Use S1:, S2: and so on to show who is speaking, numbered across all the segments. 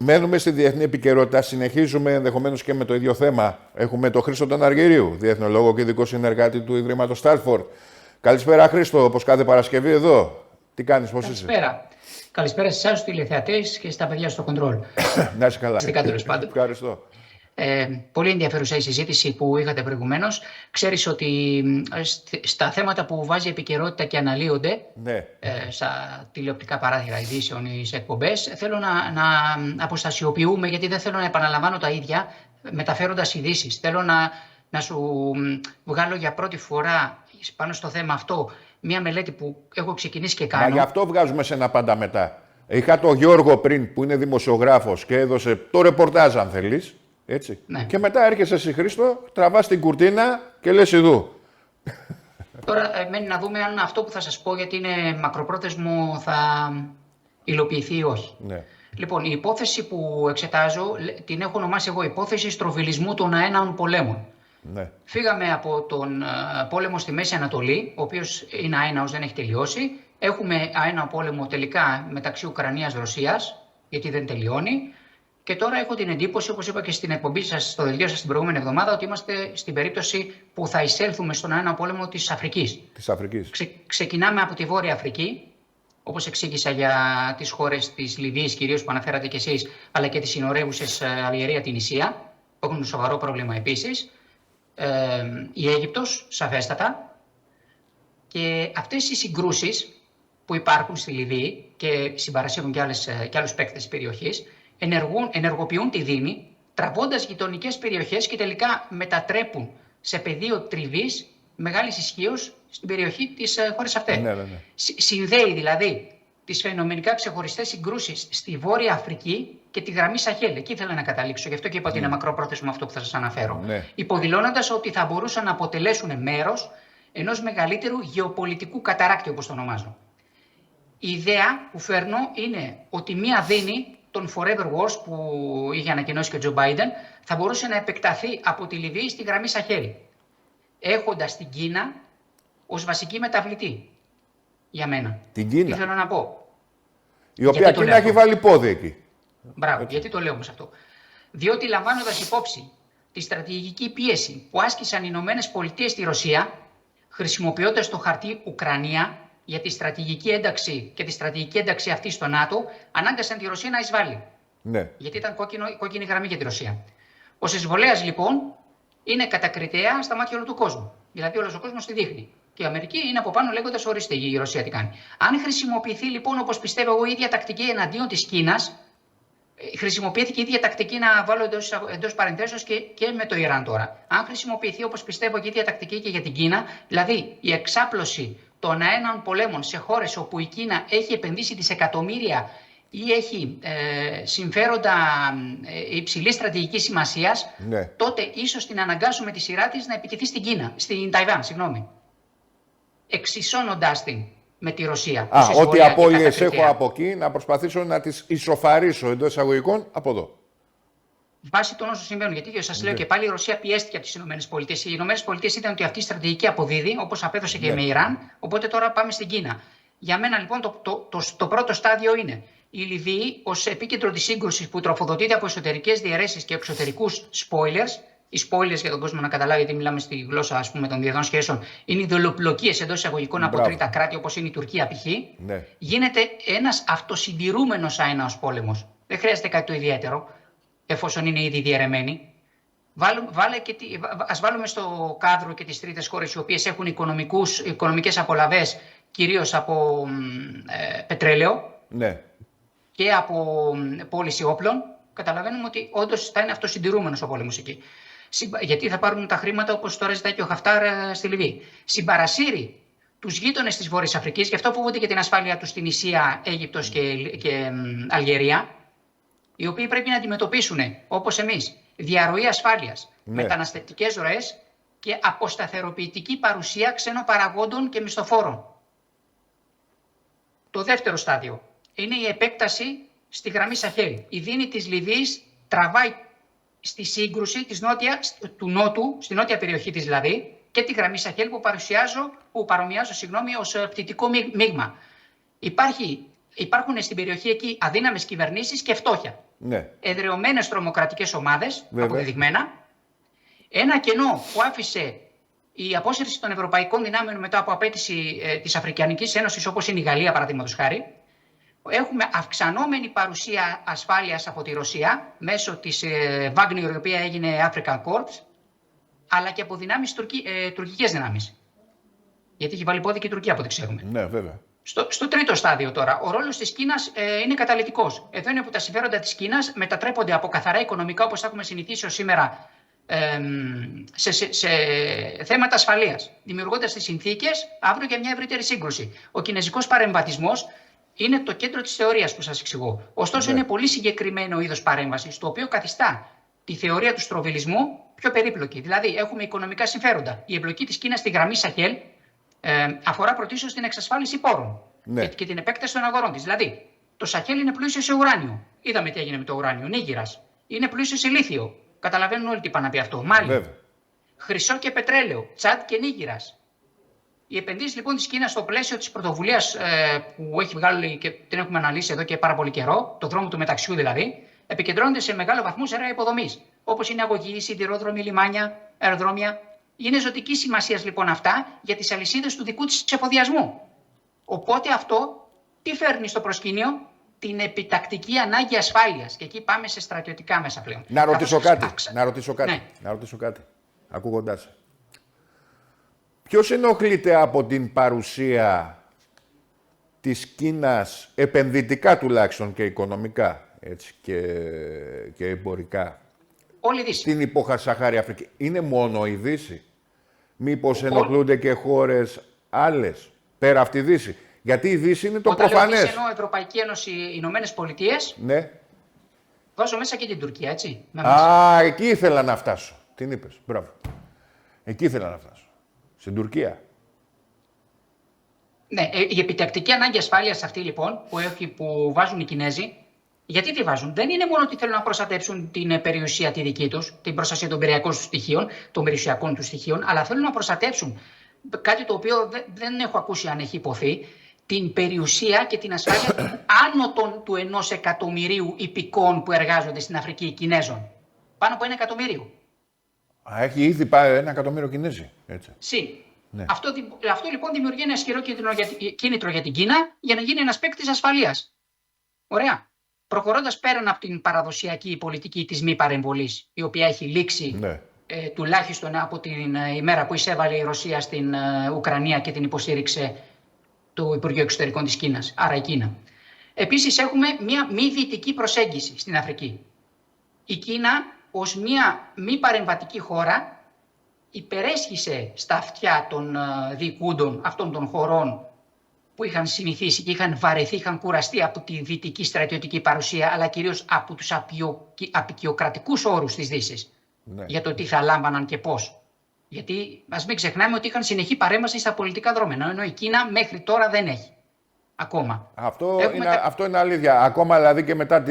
S1: μένουμε στη διεθνή επικαιρότητα. Συνεχίζουμε ενδεχομένως και με το ίδιο θέμα. Έχουμε τον Χρήστο τον Αργυρίου, διεθνολόγο και ειδικό συνεργάτη του Ιδρύματος Στάλφορντ. Καλησπέρα, Χρήστο, όπως κάθε Παρασκευή εδώ. Τι κάνεις, πώς είσαι?
S2: Καλησπέρα. Καλησπέρα σε εσάς, τους τηλεθεατές και στα παιδιά στο Control.
S1: Να είσαι καλά.
S2: Ευχαριστώ. Πολύ ενδιαφέρουσα η συζήτηση που είχατε προηγουμένως. Ξέρεις ότι στα θέματα που βάζει επικαιρότητα και αναλύονται,
S1: ναι,
S2: στα τηλεοπτικά παράθυρα ειδήσεων ή σε εκπομπές, θέλω να αποστασιοποιούμε, γιατί δεν θέλω να επαναλαμβάνω τα ίδια μεταφέροντας ειδήσεις. Θέλω να σου βγάλω για πρώτη φορά πάνω στο θέμα αυτό μια μελέτη που έχω ξεκινήσει και κάνω.
S1: Μα γι' αυτό βγάζουμε σένα πάντα μετά. Είχα τον Γιώργο πριν που είναι δημοσιογράφος και έδωσε το ρεπορτάζ, αν θέλεις. Έτσι.
S2: Ναι.
S1: Και μετά έρχεσαι εσύ, Χρήστο, τραβάς την κουρτίνα και λες ειδού.
S2: Τώρα μένει να δούμε αν αυτό που θα σας πω, γιατί είναι μακροπρόθεσμο, θα υλοποιηθεί ή όχι.
S1: Ναι.
S2: Λοιπόν, η υπόθεση που εξετάζω την έχω ονομάσει εγώ υπόθεση στροβιλισμού των αέναων πολέμων.
S1: Ναι.
S2: Φύγαμε από τον πόλεμο στη Μέση Ανατολή, ο οποίος είναι αέναος, δεν έχει τελειώσει. Έχουμε αέναο πόλεμο τελικά μεταξύ Ουκρανίας-Ρωσίας, γιατί δεν τελειώνει. Και τώρα έχω την εντύπωση, όπως είπα και στην εκπομπή σας, στο δελτίο σας την προηγούμενη εβδομάδα, ότι είμαστε στην περίπτωση που θα εισέλθουμε στον αέναο πόλεμο της Αφρικής.
S1: Της Αφρικής.
S2: Ξεκινάμε από τη Βόρεια Αφρική, όπως εξήγησα για τις χώρες της Λιβύης, κυρίως που αναφέρατε κι εσείς, αλλά και τις συνορεύουσες Αλγερία, Τινησία, που έχουν σοβαρό πρόβλημα επίσης. Η Αίγυπτος, σαφέστατα. Και αυτές οι συγκρούσεις που υπάρχουν στη Λιβύη και συμπαρασύρουν και άλλους παίκτες της περιοχής, ενεργοποιούν τη δήμη, τραβώντας γειτονικές περιοχές και τελικά μετατρέπουν σε πεδίο τριβής μεγάλης ισχύως στην περιοχή της χώρας αυτές.
S1: Ναι.
S2: Συνδέει δηλαδή τις φαινομενικά ξεχωριστές συγκρούσεις στη Βόρεια Αφρική και τη γραμμή Σαχέλ. Εκεί ήθελα να καταλήξω, γι' αυτό και είπα ότι είναι μακρόπροθεσμο αυτό που θα σας αναφέρω.
S1: Ναι.
S2: Υποδηλώνοντας ότι θα μπορούσαν να αποτελέσουν μέρος ενός μεγαλύτερου γεωπολιτικού καταράκτη, όπως το ονομάζω. Η ιδέα που φέρνω είναι ότι μία δήμη των Forever Wars που είχε ανακοινώσει και ο Τζο Μπάιντεν θα μπορούσε να επεκταθεί από τη Λιβύη στη γραμμή Σαχέλ, έχοντας την Κίνα ως βασική μεταβλητή για μένα.
S1: Την Κίνα.
S2: Τι θέλω να πω.
S1: Η οποία Κίνα έχει βάλει πόδι εκεί.
S2: Μπράβο. Έτσι. Γιατί το λέω όμως αυτό. Διότι λαμβάνοντας υπόψη τη στρατηγική πίεση που άσκησαν οι Ηνωμένες Πολιτείες στη Ρωσία, χρησιμοποιώντας το χαρτί Ουκρανία για τη στρατηγική ένταξη και τη στρατηγική ένταξη αυτή στο ΝΑΤΟ, ανάγκασαν τη Ρωσία να εισβάλλει.
S1: Ναι.
S2: Γιατί ήταν κόκκινη γραμμή για τη Ρωσία. Ο εισβολέας λοιπόν είναι κατακριτέα στα μάτια όλου του κόσμου. Δηλαδή όλος ο κόσμος τη δείχνει. Και η Αμερική είναι από πάνω λέγοντας ορίστε η Ρωσία τι κάνει. Αν χρησιμοποιηθεί λοιπόν, όπως πιστεύω εγώ, η ίδια τακτική εναντίον της Κίνας, χρησιμοποιήθηκε η ίδια τακτική, να βάλω εντός παρενθέσεως και με το Ιράν τώρα. Αν χρησιμοποιηθεί, όπως πιστεύω, και η ίδια τακτική και για την Κίνα, δηλαδή η εξάπλωση των αέναων πολέμων σε χώρες όπου η Κίνα έχει επενδύσει δισεκατομμύρια ή έχει συμφέροντα υψηλής στρατηγικής σημασίας,
S1: ναι,
S2: τότε ίσως την αναγκάσουμε τη σειρά της να επιτεθεί στην Ταϊβάν, εξισώνοντάς την με τη Ρωσία.
S1: Ό,τι απώλειες έχω από εκεί, να προσπαθήσω να τις ισοφαρίσω εντός εισαγωγικών από εδώ.
S2: Βάσει των όσων συμβαίνουν. Γιατί σας λέω και πάλι, η Ρωσία πιέστηκε από τις ΗΠΑ. Οι ΗΠΑ είδαν ότι αυτή η στρατηγική αποδίδει, όπως απέδωσε και με Ιράν. Οπότε τώρα πάμε στην Κίνα. Για μένα λοιπόν το πρώτο στάδιο είναι η Λιβύη ως επίκεντρο της σύγκρουσης που τροφοδοτείται από εσωτερικές διαιρέσεις και εξωτερικούς spoilers. Οι spoilers, για τον κόσμο να καταλάβει, γιατί μιλάμε στη γλώσσα των διεθνών σχέσεων, είναι οι δολοπλοκίες εντός εισαγωγικών από τρίτα κράτη, όπως είναι η Τουρκία π.χ.
S1: Ναι.
S2: Γίνεται ένας αυτοσυντηρούμενος αέναος πόλεμος. Δεν χρειάζεται κάτι το ιδιαίτερο, εφόσον είναι ήδη διαιρεμένοι. Ας βάλουμε στο κάδρο και τις τρίτες χώρες, οι οποίες έχουν οικονομικές απολαβές, κυρίως από πετρέλαιο,
S1: ναι,
S2: και από πώληση όπλων. Καταλαβαίνουμε ότι όντως θα είναι αυτοσυντηρούμενος ο πόλεμος εκεί. Γιατί θα πάρουν τα χρήματα, όπως τώρα ζητάει και ο Χαφτάρ στη Λιβύη. Συμπαρασύρει τους γείτονες της Βόρειας Αφρικής, γι' αυτό φοβούνται και την ασφάλεια τους στην Ισία, Αίγυπτος και Αλγερία, οι οποίοι πρέπει να αντιμετωπίσουν, όπως εμείς, διαρροή ασφάλειας, μεταναστευτικές ροές και αποσταθεροποιητική παρουσία ξένων παραγόντων και μισθοφόρων. Το δεύτερο στάδιο είναι η επέκταση στη γραμμή Σαχέλ. Η δίνη της Λιβύης τραβάει στη σύγκρουση του Νότου, στη νότια περιοχή της δηλαδή, και τη γραμμή Σαχέλ που παρομοιάζω ως πτυτικό μείγμα. Υπάρχουν στην περιοχή εκεί αδύναμες κυβερνήσεις και φτώχεια.
S1: Ναι.
S2: Εδρεωμένες τρομοκρατικές ομάδες, αποδεδειγμένα. Ένα κενό που άφησε η απόσυρση των ευρωπαϊκών δυνάμεων μετά από απέτηση της Αφρικανικής Ένωσης, όπως είναι η Γαλλία, παραδείγματος χάρη. Έχουμε αυξανόμενη παρουσία ασφάλειας από τη Ρωσία μέσω της Wagner, η οποία έγινε African Corps, αλλά και από τουρκικές δυνάμεις. Γιατί έχει βάλει πόδι και η Τουρκία, από ό,τι ξέρουμε.
S1: Ναι, βέβαια.
S2: Στο τρίτο στάδιο τώρα, ο ρόλος της Κίνας είναι καταλυτικός. Εδώ είναι που τα συμφέροντα της Κίνας μετατρέπονται από καθαρά οικονομικά, όπως έχουμε συνηθίσει ως σήμερα, σε θέματα ασφαλείας, δημιουργώντας τις συνθήκες αύριο για μια ευρύτερη σύγκρουση. Ο κινέζικος παρεμβατισμός είναι το κέντρο της θεωρίας που σας εξηγώ. Ωστόσο, είναι πολύ συγκεκριμένο είδος παρέμβασης, το οποίο καθιστά τη θεωρία του στροβιλισμού πιο περίπλοκη. Δηλαδή, έχουμε οικονομικά συμφέροντα. Η εμπλοκή της Κίνας στη γραμμή Σαχέλ αφορά πρωτίστως την εξασφάλιση πόρων και την επέκταση των αγορών της. Δηλαδή, το Σαχέλ είναι πλούσιο σε ουράνιο. Είδαμε τι έγινε με το ουράνιο. Νίγηρας. Είναι πλούσιο σε λίθιο. Καταλαβαίνουν όλοι τι πάνε να πει αυτό. Μάλι. Χρυσό και πετρέλαιο. Τσάντ και Νίγηρας. Οι επενδύσεις λοιπόν της Κίνας στο πλαίσιο της πρωτοβουλίας που έχει βγάλει και την έχουμε αναλύσει εδώ και πάρα πολύ καιρό, το δρόμο του μεταξιού δηλαδή, επικεντρώνονται σε μεγάλο βαθμό σε έργα υποδομής. Όπως είναι αγωγοί, σιδηρόδρομοι, λιμάνια, αεροδρόμια. Είναι ζωτική σημασία λοιπόν αυτά για τις αλυσίδες του δικού της εφοδιασμού. Οπότε αυτό τι φέρνει στο προσκήνιο? Την επιτακτική ανάγκη ασφάλειας. Και εκεί πάμε σε στρατιωτικά μέσα πλέον.
S1: Να ρωτήσω κάτι. Ακούγοντάς. Ποιος ενοχλείται από την παρουσία της Κίνας, επενδυτικά τουλάχιστον και οικονομικά, έτσι, και εμπορικά,
S2: όλη η Δύση,
S1: στην υποχασαχάρη Αφρική? Είναι μόνο η Δύση? Μήπως ενοχλούνται και χώρες άλλες, πέρα από τη Δύση? Γιατί η Δύση είναι το προφανές.
S2: Όταν λέω Ευρωπαϊκή Ένωση, Ηνωμένες Πολιτείες,
S1: ναι.
S2: βάζω μέσα και την Τουρκία, έτσι.
S1: Εκεί ήθελα να φτάσω. Την είπες, μπράβο. Εκεί ήθελα να φτάσω. Στην Τουρκία.
S2: Ναι, η επιτακτική ανάγκη ασφάλειας αυτή λοιπόν που βάζουν οι Κινέζοι, γιατί τη βάζουν? Δεν είναι μόνο ότι θέλουν να προστατεύσουν την περιουσία τη δική τους, την προστασία των περιουσιακών τους στοιχείων, αλλά θέλουν να προστατεύσουν κάτι το οποίο δεν έχω ακούσει αν έχει υποθεί, την περιουσία και την ασφάλεια άνω του 1 εκατομμυρίου υπηκών που εργάζονται στην Αφρική Κινέζων. Πάνω από 1 εκατομμύριο.
S1: Έχει ήδη πάει 1 εκατομμύριο Κινέζοι. Έτσι.
S2: Ναι. Αυτό λοιπόν δημιουργεί ένα ισχυρό κίνητρο για την Κίνα για να γίνει ένας παίκτης ασφαλείας. Ωραία. Προχωρώντας πέραν από την παραδοσιακή πολιτική της μη παρεμβολής, η οποία έχει λήξει τουλάχιστον από την ημέρα που εισέβαλε η Ρωσία στην Ουκρανία και την υποστήριξε το Υπουργείο Εξωτερικών της Κίνας, άρα η Κίνα. Επίσης έχουμε μια μη δυτική προσέγγιση στην Αφρική. Η Κίνα ως μια μη παρεμβατική χώρα υπερέσχισε στα αυτιά των διοικούντων αυτών των χωρών που είχαν συνηθίσει και είχαν βαρεθεί, είχαν κουραστεί από τη δυτική στρατιωτική παρουσία, αλλά κυρίως από τους απικιοκρατικούς όρους της Δύσης για το τι θα λάμβαναν και πώς. Γιατί ας μην ξεχνάμε ότι είχαν συνεχή παρέμβαση στα πολιτικά δρόμενα, ενώ η Κίνα μέχρι τώρα δεν έχει. Ακόμα.
S1: Αυτό είναι αλήθεια. Ακόμα δηλαδή και μετά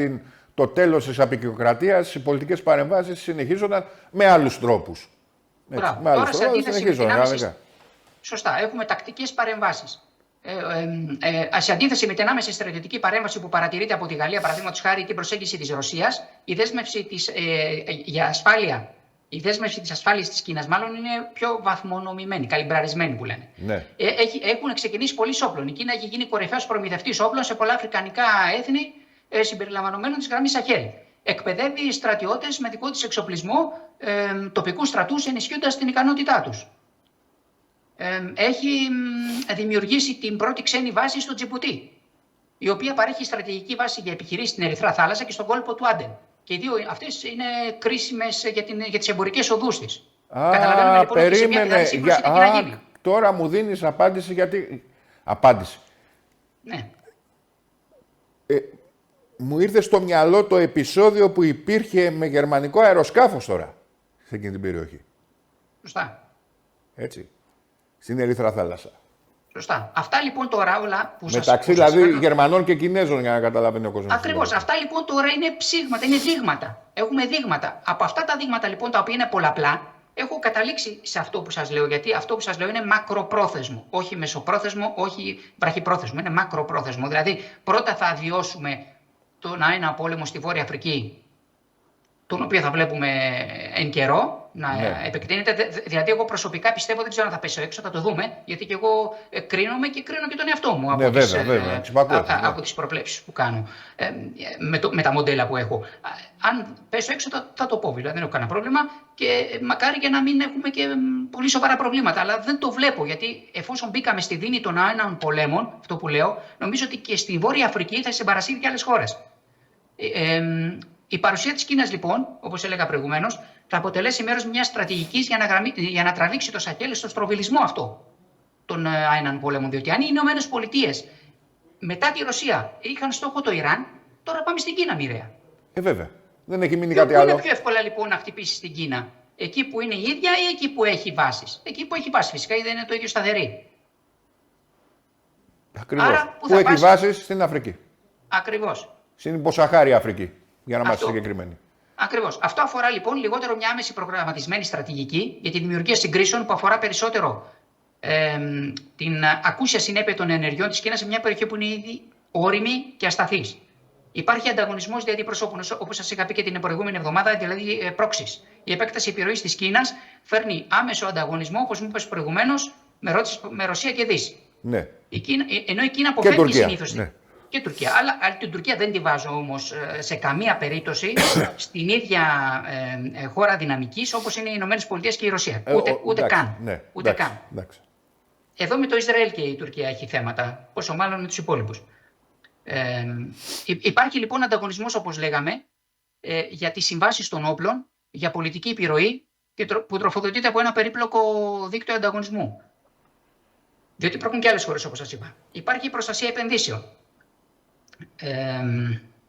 S1: το τέλος της απικιοκρατίας, οι πολιτικές παρεμβάσεις συνεχίζονταν με άλλους τρόπους.
S2: Μπράβο. Τώρα σε αντίθεση σωστά, έχουμε τακτικές παρεμβάσεις. Σε αντίθεση με την άμεση στρατιωτική παρέμβαση που παρατηρείται από τη Γαλλία, παραδείγματος χάρη την προσέγγιση της Ρωσίας, η δέσμευση για ασφάλεια. Η δέσμευση της ασφάλειας της Κίνας μάλλον είναι πιο βαθμονομημένη, καλυμπραρισμένη που λένε.
S1: Ναι.
S2: Έχουν ξεκινήσει πολλοί όπλων. Η Κίνα έχει γίνει κορυφαίος προμηθευτής όπλων σε πολλά αφρικανικά έθνη συμπεριλαμβανομένων της γραμμής Σαχέλ. Εκπαιδεύει στρατιώτες με δικό της εξοπλισμό, τοπικούς στρατούς, ενισχύοντας την ικανότητά τους. Έχει δημιουργήσει την πρώτη ξένη βάση στο Τζιμπουτί, η οποία παρέχει στρατηγική βάση για επιχειρήσεις στην Ερυθρά Θάλασσα και στον κόλπο του Άντεν. Και οι δύο αυτές είναι κρίσιμες για τις εμπορικές οδούς της. Καταλαβαίνουμε λοιπόν ότι σε μια δηλαδή σύγκρουση τι να γίνει.
S1: Τώρα μου δίνεις απάντηση γιατί... Απάντηση.
S2: Ναι.
S1: Μου ήρθε στο μυαλό το επεισόδιο που υπήρχε με γερμανικό αεροσκάφος τώρα σε εκείνη την περιοχή.
S2: Σωστά.
S1: Έτσι. Στην Ερυθρά Θάλασσα.
S2: Σωστά. Αυτά λοιπόν τώρα όλα που
S1: μεταξύ δηλαδή Γερμανών και Κινέζων, για να καταλαβαίνει ο κόσμος.
S2: Ακριβώς. Αυτά λοιπόν τώρα είναι ψήγματα, είναι δείγματα. Έχουμε δείγματα. Από αυτά τα δείγματα λοιπόν, τα οποία είναι πολλαπλά, έχω καταλήξει σε αυτό που σας λέω. Γιατί αυτό που σας λέω είναι μακροπρόθεσμο. Όχι μεσοπρόθεσμο, όχι βραχυπρόθεσμο. Είναι μακροπρόθεσμο. Δηλαδή πρώτα θα αδειώσουμε ένα πόλεμο στη Βόρεια Αφρική, τον οποίο θα βλέπουμε εν καιρό να επεκτείνεται. Δηλαδή, εγώ προσωπικά πιστεύω, δεν ξέρω αν θα πέσω έξω, θα το δούμε, γιατί και εγώ κρίνομαι και κρίνω και τον εαυτό μου από τις προβλέψεις που κάνω, με τα μοντέλα που έχω. Αν πέσω έξω θα το πω, δηλαδή δεν έχω κανένα πρόβλημα και μακάρι και να μην έχουμε και πολύ σοβαρά προβλήματα. Αλλά δεν το βλέπω, γιατί εφόσον μπήκαμε στη δίνη των άεναν πολέμων, αυτό που λέω, νομίζω ότι και στη Βόρεια Αφρική θα συμπαρασύρει και άλλες χώρες. Η παρουσία της Κίνας, λοιπόν, όπως έλεγα προηγουμένως, θα αποτελέσει μέρος μιας στρατηγικής για να τραβήξει το Σαχέλ στο στροβιλισμό αυτό των άεναν πολέμων. Διότι αν οι Ηνωμένες Πολιτείες μετά τη Ρωσία είχαν στόχο το Ιράν, τώρα πάμε στην Κίνα μοιραία.
S1: Βέβαια. Δεν έχει μείνει κάτι άλλο.
S2: Είναι πιο εύκολα λοιπόν να χτυπήσει στην Κίνα? Εκεί που είναι η ίδια ή εκεί που έχει βάσεις? Εκεί που έχει βάσεις, φυσικά, δεν είναι το ίδιο σταθερή.
S1: Ακριβώς. Άρα, που έχει βάσεις στην Αφρική.
S2: Ακριβώς.
S1: Στην υποσαχάρια Αφρική, για να είμαστε συγκεκριμένοι.
S2: Ακριβώς. Αυτό αφορά λοιπόν λιγότερο μια άμεση προγραμματισμένη στρατηγική για τη δημιουργία συγκρίσεων που αφορά περισσότερο την ακούσια συνέπεια των ενεργειών της Κίνας σε μια περιοχή που είναι ήδη όριμη και ασταθής. Υπάρχει ανταγωνισμός δια αντιπροσώπων, όπως σας είχα πει και την προηγούμενη εβδομάδα, δηλαδή πρόξης. Η επέκταση επιρροής της Κίνας φέρνει άμεσο ανταγωνισμό, όπως μου είπες προηγουμένως, με Ρωσία και Δύση.
S1: Ναι.
S2: Ενώ η Κίνα αποφεύγει συνήθως.
S1: Ναι.
S2: Και Τουρκία. Αλλά την Τουρκία δεν τη βάζω όμως σε καμία περίπτωση στην ίδια χώρα δυναμικής όπως είναι οι Ηνωμένες Πολιτείες και η Ρωσία. Ούτε καν.
S1: Ναι,
S2: ούτε καν. Εδώ με το Ισραήλ και η Τουρκία έχει θέματα, πόσο μάλλον με τους υπόλοιπους. Υπάρχει λοιπόν ανταγωνισμός, όπως λέγαμε, για τις συμβάσεις των όπλων, για πολιτική επιρροή που τροφοδοτείται από ένα περίπλοκο δίκτυο ανταγωνισμού. Διότι υπάρχουν και άλλες χώρες, όπως σας είπα. Υπάρχει η προστασία επενδύσεων.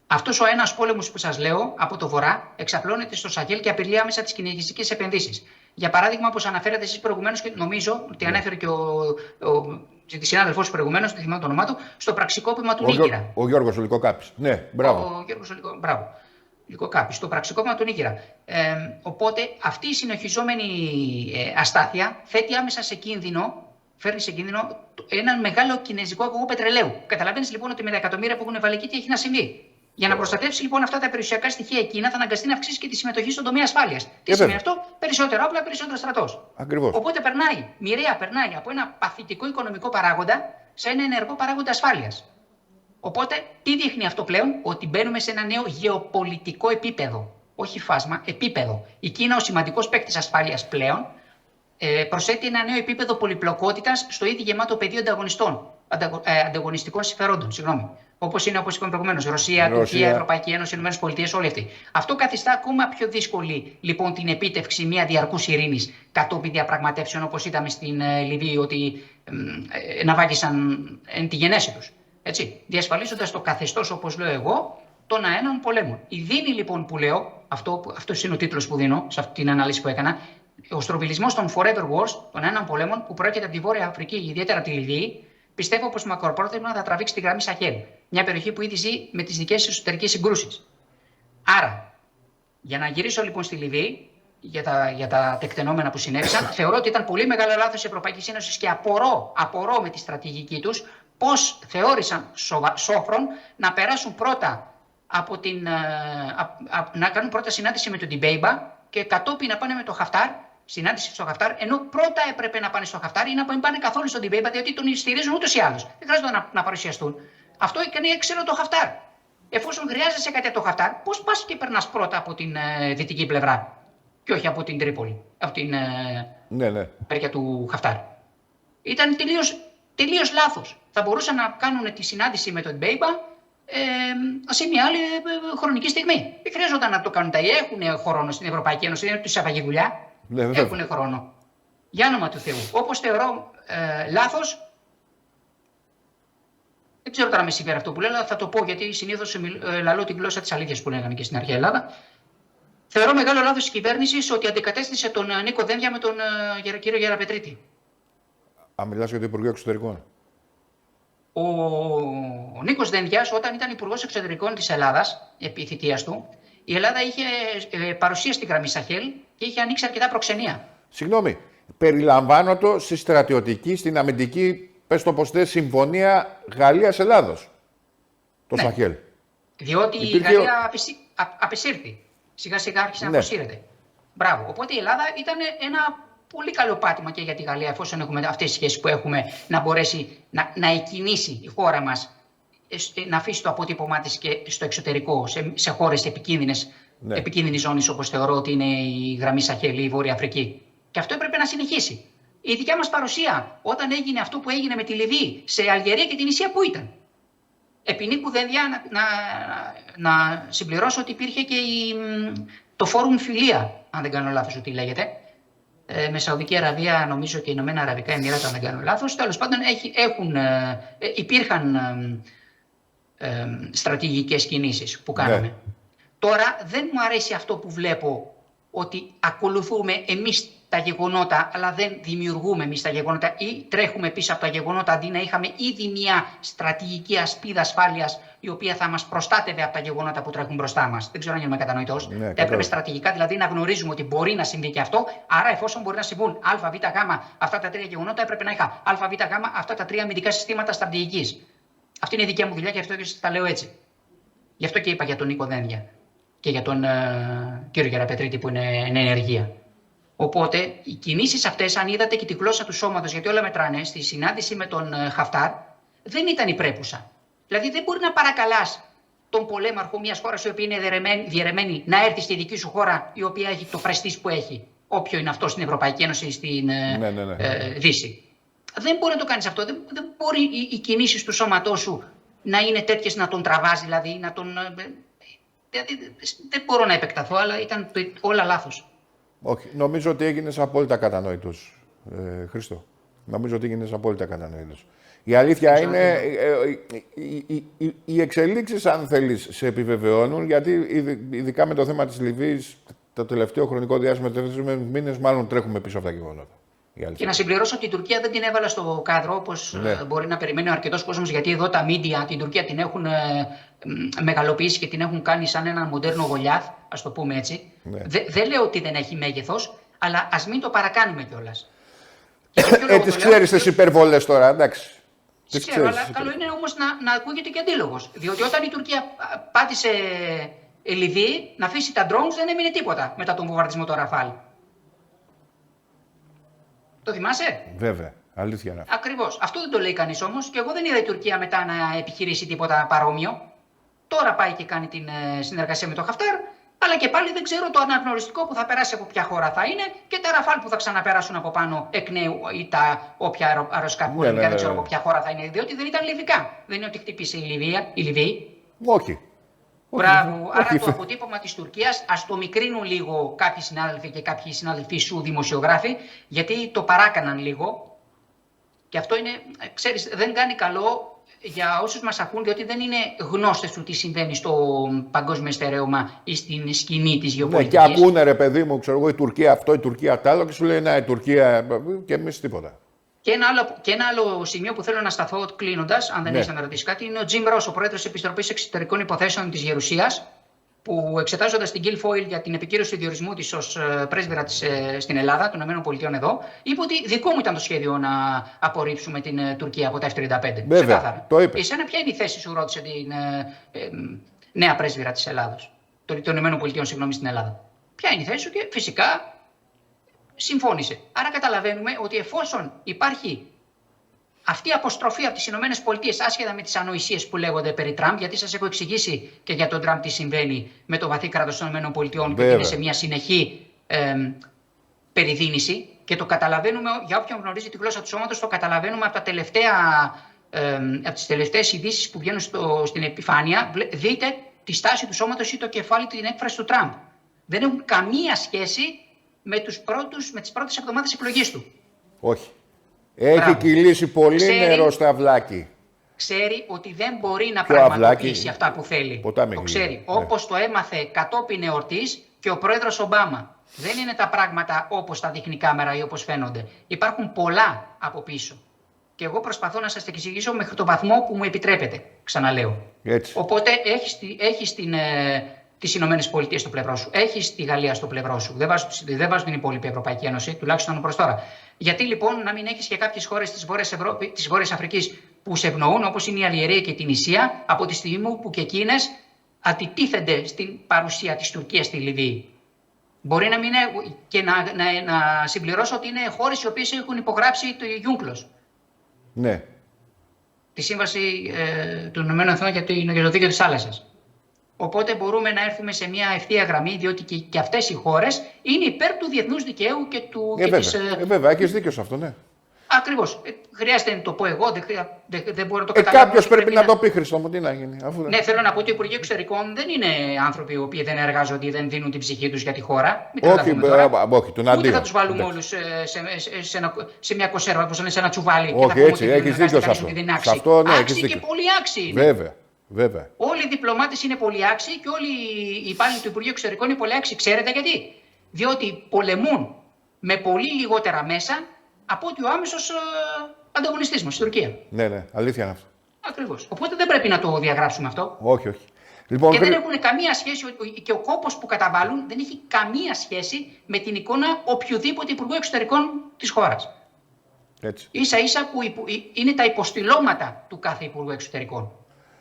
S2: Αυτός ο ένας πόλεμος που σας λέω από το βορρά εξαπλώνεται στο Σαχέλ και απειλεί άμεσα τις κινέζικες επενδύσεις. Για παράδειγμα, όπως αναφέρατε εσείς προηγουμένως, και νομίζω ότι ανέφερε και τη συνάδελφός προηγουμένως, δεν θυμάμαι το όνομά του, στο πραξικόπημα του Νίκηρα.
S1: Ο Γιώργος Λυκοκάπης. Ναι, μπράβο.
S2: Ο Γιώργος Λυκοκάπης, στο πραξικόπημα του Νίκηρα. Οπότε αυτή η συνεχιζόμενη αστάθεια θέτει άμεσα σε κίνδυνο. Φέρνει σε κίνδυνο έναν μεγάλο κινέζικο αγωγό πετρελαίου. Καταλαβαίνεις λοιπόν ότι με τα εκατομμύρια που έχουν βάλει εκεί τι έχει να συμβεί. Για να προστατεύσει λοιπόν αυτά τα περιουσιακά στοιχεία η Κίνα θα αναγκαστεί να αυξήσει και τη συμμετοχή στον τομέα ασφάλειας. Τι σημαίνει αυτό? Περισσότερα όπλα, περισσότερο στρατός.
S1: Ακριβώς.
S2: Οπότε μοιραία περνάει από ένα παθητικό οικονομικό παράγοντα σε ένα ενεργό παράγοντα ασφάλειας. Οπότε τι δείχνει αυτό πλέον? Ότι μπαίνουμε σε ένα νέο γεωπολιτικό επίπεδο. Όχι φάσμα, επίπεδο. Η Κίνα, ο σημαντικός παίκτης ασφάλειας πλέον, προσθέτει ένα νέο επίπεδο πολυπλοκότητας στο ήδη γεμάτο πεδίο ανταγωνιστικών συμφερόντων. Όπως είναι, όπως είπαμε προηγουμένως, Ρωσία, Τουρκία, Ευρωπαϊκή Ένωση, Ηνωμένες Πολιτείες, όλοι αυτοί. Αυτό καθιστά ακόμα πιο δύσκολη λοιπόν την επίτευξη μια διαρκούς ειρήνης κατόπιν διαπραγματεύσεων, όπως είδαμε στην Λιβύη, ότι ναυάγησαν εν τη γενέση τους. Διασφαλίζοντας το καθεστώς, όπως λέω εγώ, των αένων πολέμων. Η δίνη λοιπόν που λέω, αυτός είναι ο τίτλος που δίνω σε αυτή την ανάλυση που έκανα. Ο στροβιλισμός των Forever Wars, των έναν πολέμων που προέρχεται από τη Βόρεια Αφρική, ιδιαίτερα από τη Λιβύη, πιστεύω πως μακροπρόθεσμα θα τραβήξει τη γραμμή Σαχέλ. Μια περιοχή που ήδη ζει με τις δικές της εσωτερικές συγκρούσεις. Άρα, για να γυρίσω λοιπόν στη Λιβύη, για τα τεκτενόμενα που συνέβησαν, θεωρώ ότι ήταν πολύ μεγάλο λάθος της Ευρωπαϊκής Ένωσης και απορώ με τη στρατηγική τους πως θεώρησαν σόφρον να περάσουν πρώτα να κάνουν πρώτα συνάντηση με τον Ντιμπέιμπα και κατόπιν να πάνε με το Χαφτάρ, συνάντηση στο Χαφτάρ, ενώ πρώτα έπρεπε να πάνε στο Χαφτάρ ή να μην πάνε καθόλου στον Ντιμπέιμπα, διότι τον στηρίζουν ούτως ή άλλως. Δεν χρειάζεται να παρουσιαστούν. Αυτό έκανε έξαλλο το Χαφτάρ. Εφόσον χρειάζεσαι κάτι από το Χαφτάρ, πώς πας και περνάς πρώτα από την δυτική πλευρά και όχι από την Τρίπολη, από την περκιά του Χαφτάρ? Ήταν τελείως λάθος. Θα μπορούσαν να κάνουν τη συνάντηση με τον Ντιμπέιμπα σε μια άλλη χρονική στιγμή. Δεν χρειάζονταν να το κάνουν. Έχουν χρόνο στην Ευρωπαϊκή Ένωση, δεν τους έφαγε δουλειά. Έχουν χρόνο. Για όνομα του Θεού. Όπως θεωρώ λάθος, δεν ξέρω τώρα με συμφέρει αυτό που λέω, αλλά θα το πω γιατί συνήθως λαλώ τη γλώσσα της αλήθειας που λέγανε και στην αρχαία Ελλάδα. Θεωρώ μεγάλο λάθος της κυβέρνησης ότι αντικατέστησε τον Νίκο Δένδια με τον κύριο Γεραπετρίτη.
S1: Αν μιλάς για το Υπουργείο Εξωτερικών.
S2: Ο Νίκος Δένδιας, όταν ήταν Υπουργός Εξωτερικών της Ελλάδας, επί θητείας του, η Ελλάδα είχε παρουσία στη γραμμή Σαχέλ και είχε ανοίξει αρκετά προξενία.
S1: Συγγνώμη, περιλαμβάνωτο στη στρατιωτική, στην αμυντική, πες το πως θες, συμφωνία Γαλλίας-Ελλάδος. Το Σαχέλ.
S2: Διότι η Γαλλία απεσύρθη. Σιγά σιγά άρχισε να αποσύρεται. Μπράβο. Οπότε η Ελλάδα ήταν ένα πολύ καλό πάτημα και για τη Γαλλία, εφόσον έχουμε αυτές τις σχέσεις που έχουμε, να μπορέσει να εκκινήσει η χώρα μας, να αφήσει το αποτύπωμά της και στο εξωτερικό, σε χώρες επικίνδυνης ζώνης, όπως θεωρώ ότι είναι η γραμμή Σαχέλ ή η Βόρεια Αφρική. Και αυτό έπρεπε να συνεχίσει. Η δικιά μας παρουσία, όταν έγινε αυτό που έγινε με τη Λιβύη, σε Αλγερία και την Ισία, πού ήταν? Επί Νίκου Δένδια να συμπληρώσω ότι υπήρχε και το Φόρουμ Φιλία, αν δεν κάνω λάθος ότι λέγεται, με Σαουδική Αραβία, νομίζω και Ηνωμένα Αραβικά Εμιράτα, αν δεν κάνω λάθος. Τέλος πάντων υπήρχαν στρατηγικές κινήσεις που κάναμε. Τώρα δεν μου αρέσει αυτό που βλέπω, ότι ακολουθούμε εμείς τα γεγονότα, αλλά δεν δημιουργούμε εμείς τα γεγονότα ή τρέχουμε πίσω από τα γεγονότα, αντί να είχαμε ήδη μια στρατηγική ασπίδα ασφάλειας η οποία θα μας προστάτευε από τα γεγονότα που τρέχουν μπροστά μας. Δεν ξέρω αν είμαι κατανοητός. Έπρεπε στρατηγικά δηλαδή να γνωρίζουμε ότι μπορεί να συμβεί και αυτό. Άρα, εφόσον μπορεί να συμβούν ΑΒΓ αυτά τα τρία γεγονότα, έπρεπε να είχα ΑΒΓ αυτά τα τρία αμυντικά συστήματα στρατηγικής. Αυτή είναι η δικιά μου δουλειά και αυτό και τα λέω έτσι. Γι' αυτό και είπα για τον Νίκο Δένδια και για τον κύριο Γεραπετρίτη που είναι ενεργεία. Οπότε οι κινήσεις αυτές, αν είδατε και τη γλώσσα του σώματος, γιατί όλα μετράνε, στη συνάντηση με τον Χαφτάρ, δεν ήταν υπρέπουσα. Δηλαδή δεν μπορεί να παρακαλάς τον πολέμαρχο μιας χώρας η οποία είναι διαιρεμένη να έρθει στη δική σου χώρα, η οποία έχει το πρεστίζ που έχει, όποιο είναι αυτό στην Ευρωπαϊκή Ένωση ή στην Δύση. Δεν μπορεί να το κάνεις αυτό. Δεν μπορεί οι κινήσεις του σώματός σου να είναι τέτοιες να τον τραβάς, δηλαδή να τον. Δεν μπορώ να επεκταθώ, αλλά ήταν όλα λάθος. Όχι.
S1: Νομίζω ότι έγινες απόλυτα κατανοητός, Χρήστο. Νομίζω ότι έγινες απόλυτα κατανοητός. Η αλήθεια είναι, οι εξελίξεις, αν θέλεις, σε επιβεβαιώνουν, γιατί ειδικά με το θέμα της Λιβύης, το τελευταίο χρονικό διάστημα, τους τελευταίους μήνες, μάλλον τρέχουμε πίσω από τα γεγονότα.
S2: Και να συμπληρώσω ότι η Τουρκία δεν την έβαλα στο κάδρο, όπως μπορεί να περιμένει ο αρκετός κόσμος, γιατί εδώ τα μίντια την Τουρκία την έχουν μεγαλοποιήσει και την έχουν κάνει σαν ένα μοντέρνο Γολιάθ, ας το πούμε έτσι. Δεν λέω ότι δεν έχει μέγεθος, αλλά ας μην το παρακάνουμε κιόλας.
S1: Τις ξέρεις τις υπερβολές τώρα, εντάξει.
S2: Τις ξέρω, αλλά καλό είναι όμως να ακούγεται και αντίλογος. Διότι όταν η Τουρκία πάτησε Λιβύη, να αφήσει τα drones, δεν έμεινε τίποτα μετά τον βομβαρδισμό του Ραφάλ. Το θυμάσαι?
S1: Βέβαια. Αλήθεια είναι.
S2: Ακριβώς. Αυτό δεν το λέει κανείς όμως, και εγώ δεν είδα η Τουρκία μετά να επιχειρήσει τίποτα παρόμοιο. Τώρα πάει και κάνει την συνεργασία με το Χαφτάρ, αλλά και πάλι δεν ξέρω το αναγνωριστικό που θα περάσει από ποια χώρα θα είναι και τα Ραφάλ που θα ξαναπεράσουν από πάνω εκ νέου ή τα όποια αεροσκάφη δεν ξέρω από ποια χώρα θα είναι. Διότι δεν ήταν λιβικά. Δεν είναι ότι χτύπησε η Λιβύη.
S1: Όχι.
S2: Μπράβο. Άρα το αποτύπωμα της Τουρκίας, ας το μικρύνουν λίγο κάποιοι συνάδελφοι και κάποιοι συνάδελφοί σου δημοσιογράφοι, γιατί το παράκαναν λίγο. Και αυτό είναι, ξέρεις, δεν κάνει καλό για όσους μας ακούν, διότι δεν είναι γνώστες του τι συμβαίνει στο παγκόσμιο στερέωμα ή στην σκηνή της γεωπολιτικής.
S1: Και ακούνε, ρε παιδί μου, ξέρω εγώ, η Τουρκία αυτό, η Τουρκία τ' άλλο, και σου λέει η Τουρκία και εμείς τίποτα.
S2: Και ένα άλλο σημείο που θέλω να σταθώ κλείνοντας, αν δεν έχεις να με ρωτήσει κάτι, είναι ο Τζιμ Ρος, ο πρόεδρος της Επιτροπής Εξωτερικών Υποθέσεων της Γερουσίας, που εξετάζοντας την Guilfoyle για την επικύρωση του διορισμού της ως πρέσβυρα της στην Ελλάδα, των ΗΠΑ εδώ, είπε ότι δικό μου ήταν το σχέδιο να απορρίψουμε την Τουρκία από τα F-35.
S1: Βέβαια, το είπε.
S2: Εσένα ποια είναι η θέση σου, ρώτησε την νέα πρέσβυρα της Ελλάδος, των ΗΠΑ, συγγνώμη, στην Ελλάδα. Ποια είναι η θέση σου? Και φυσικά συμφώνησε. Άρα καταλαβαίνουμε ότι εφόσον υπάρχει αυτή η αποστροφή από τις ΗΠΑ, άσχετα με τις ανοησίες που λέγονται περί Τραμπ, γιατί σας έχω εξηγήσει και για τον Τραμπ τι συμβαίνει με το βαθύ κράτος των ΗΠΑ και ότι είναι σε μια συνεχή περιδίνηση, και το καταλαβαίνουμε, για όποιον γνωρίζει τη γλώσσα του σώματος, το καταλαβαίνουμε από τις τελευταίες ειδήσεις που βγαίνουν στην επιφάνεια. Δείτε τη στάση του σώματος ή το κεφάλι, την έκφραση του Τραμπ. Δεν έχουν καμία σχέση με τις πρώτες εβδομάδες εκλογής του.
S1: Όχι. Έχει κυλήσει πολύ νερό στο αυλάκι.
S2: Ξέρει ότι δεν μπορεί να πραγματοποιήσει αυτά που θέλει.
S1: Ποτάμι
S2: το ξέρει. Όπως το έμαθε κατόπιν εορτής και ο πρόεδρος Ομπάμα. Δεν είναι τα πράγματα όπως τα δείχνει η κάμερα ή όπως φαίνονται. Υπάρχουν πολλά από πίσω. Και εγώ προσπαθώ να σας τα εξηγήσω μέχρι τον βαθμό που μου επιτρέπετε. Ξαναλέω.
S1: Έτσι.
S2: Οπότε έχεις τις Ηνωμένες Πολιτείες στο πλευρό σου, έχεις τη Γαλλία στο πλευρό σου. Δεν βάζω την υπόλοιπη Ευρωπαϊκή Ένωση, τουλάχιστον προς τώρα. Γιατί λοιπόν να μην έχεις και κάποιες χώρες της Βόρειας Αφρικής που σε ευνοούν, όπως είναι η Αλγερία και την Ισία, από τη στιγμή που και εκείνες αντιτίθενται στην παρουσία της Τουρκίας στη Λιβύη. Μπορεί να μην είναι, και να συμπληρώσω ότι είναι χώρες οι οποίες έχουν υπογράψει το UNCLOS.
S1: Ναι.
S2: Τη Σύμβαση των ΗΠΑ για το Δίκαιο της Θάλασσας. Οπότε μπορούμε να έρθουμε σε μια ευθεία γραμμή, διότι και αυτές οι χώρες είναι υπέρ του διεθνούς δικαίου και του.
S1: Βέβαια, έχεις δίκιο σε αυτό, ναι.
S2: Ακριβώς. Χρειάζεται να το πω εγώ, δεν μπορώ να το καταλάβω.
S1: Κάποιος πρέπει να το πει, Χριστό μου, τι να γίνει.
S2: Ναι, θέλω να πω ότι το Υπουργείο Εξωτερικών δεν είναι άνθρωποι οι οποίοι δεν εργάζονται ή δεν δίνουν την ψυχή τους για τη χώρα.
S1: Όχι, τον αντίο.
S2: Ούτε θα τους βάλουμε όλους σε μια κονσέρβα, όπως λένε, σε ένα τσουβάλι.
S1: Όχι,
S2: και θα
S1: έτσι, έχεις δίκιο σε αυτό. Σε αυτό, ναι, έχεις δίκιο.
S2: Και πολύ άξιοι.
S1: Βέβαια.
S2: Όλοι οι διπλωμάτες είναι πολύ άξιοι και όλοι οι υπάλληλοι του Υπουργείου Εξωτερικών είναι πολύ άξιοι. Ξέρετε γιατί? Διότι πολεμούν με πολύ λιγότερα μέσα από ότι ο άμεσος ανταγωνιστής μας στην Τουρκία.
S1: Ναι, αλήθεια είναι αυτό.
S2: Ακριβώς. Οπότε δεν πρέπει να το διαγράψουμε αυτό.
S1: Όχι. Λοιπόν,
S2: και δεν έχουν καμία σχέση, και ο κόπος που καταβάλουν δεν έχει καμία σχέση με την εικόνα οποιοδήποτε Υπουργού Εξωτερικών της χώρας.
S1: Έτσι.
S2: Ίσα-ίσα που είναι τα υποστηλώματα του κάθε Υπουργού Εξωτερικών.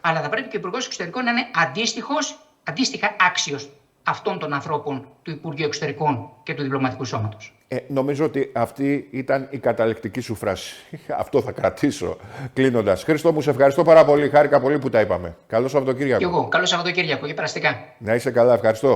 S2: Αλλά θα πρέπει και ο Υπουργός Εξωτερικών να είναι αντίστοιχα άξιος αυτών των ανθρώπων του Υπουργείου Εξωτερικών και του Διπλωματικού Σώματος.
S1: Νομίζω ότι αυτή ήταν η καταληκτική σου φράση. Αυτό θα κρατήσω κλείνοντας. Χρήστο μου, σε ευχαριστώ πάρα πολύ. Χάρηκα πολύ που τα είπαμε. Καλό Σαββατοκύριακο.
S2: Και εγώ. Καλό Σαββατοκύριακο και περαστικά.
S1: Να είσαι καλά, ευχαριστώ.